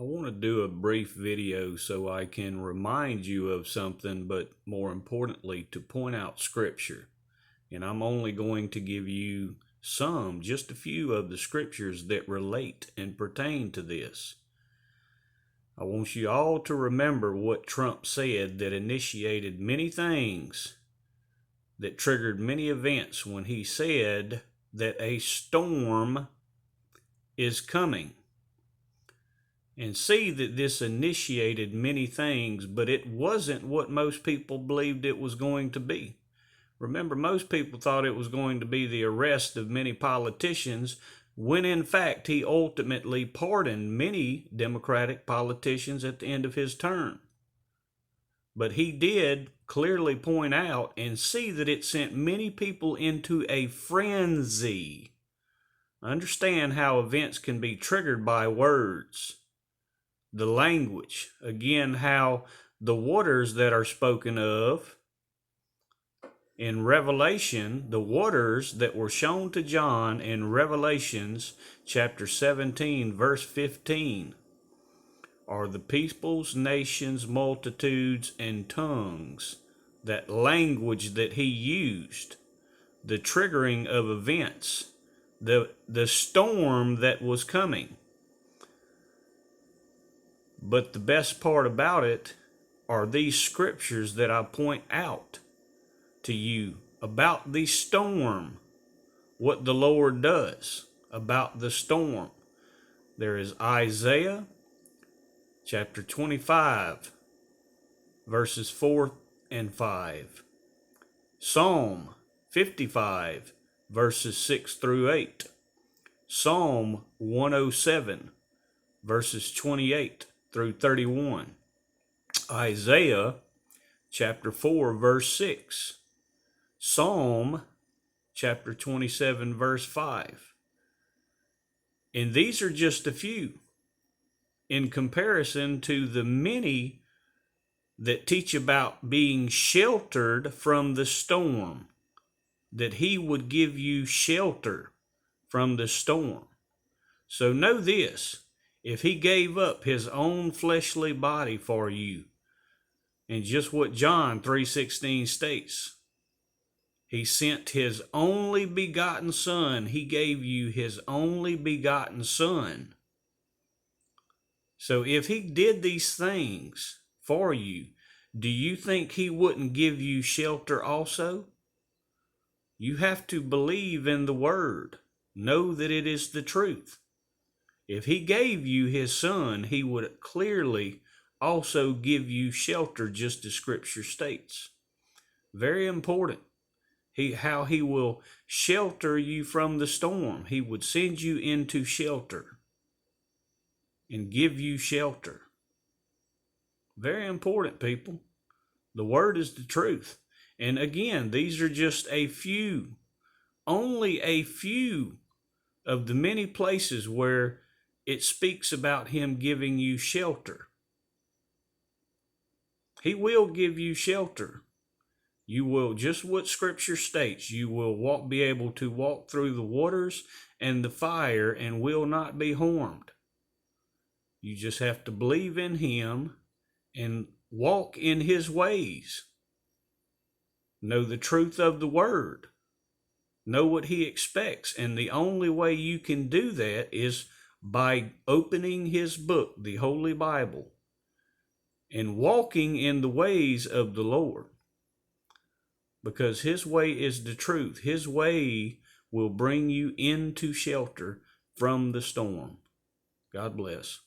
I want to do a brief video so I can remind you of something, but more importantly, to point out scripture. And I'm only going to give you just a few of the scriptures that relate and pertain to this. I want you all to remember what Trump said that initiated many things, that triggered many events when he said that a storm is coming. And see that this initiated many things, but it wasn't what most people believed it was going to be. Remember, most people thought it was going to be the arrest of many politicians, when in fact he ultimately pardoned many Democratic politicians at the end of his term. But he did clearly point out and see that it sent many people into a frenzy. Understand how events can be triggered by words. The language, again, how the waters that are spoken of in Revelation, the waters that were shown to John in Revelations chapter 17, verse 15, are the peoples, nations, multitudes, and tongues. That language that he used, the triggering of events, the storm that was coming. But the best part about it are these scriptures that I point out to you about the storm, what the Lord does about the storm. There is Isaiah chapter 25, verses 4 and 5. Psalm 55, verses 6 through 8. Psalm 107, verses 28 through 31. Isaiah chapter 4, verse 6. Psalm chapter 27, verse 5. And these are just a few in comparison to the many that teach about being sheltered from the storm, that he would give you shelter from the storm. So know this. If he gave up his own fleshly body for you, and just what John 3:16 states, he sent his only begotten son. He gave you his only begotten son. So if he did these things for you, do you think he wouldn't give you shelter also? You have to believe in the word. Know that it is the truth. If he gave you his son, he would clearly also give you shelter, just as scripture states. Very important. How he will shelter you from the storm. He would send you into shelter and give you shelter. Very important, people. The word is the truth. And again, these are just a few, only a few of the many places where it speaks about him giving you shelter. He will give you shelter. You will, just what scripture states, you will be able to walk through the waters and the fire and will not be harmed. You just have to believe in him and walk in his ways. Know the truth of the word. Know what he expects. And the only way you can do that is by opening his book, the Holy Bible, and walking in the ways of the Lord. Because his way is the truth. His way will bring you into shelter from the storm. God bless.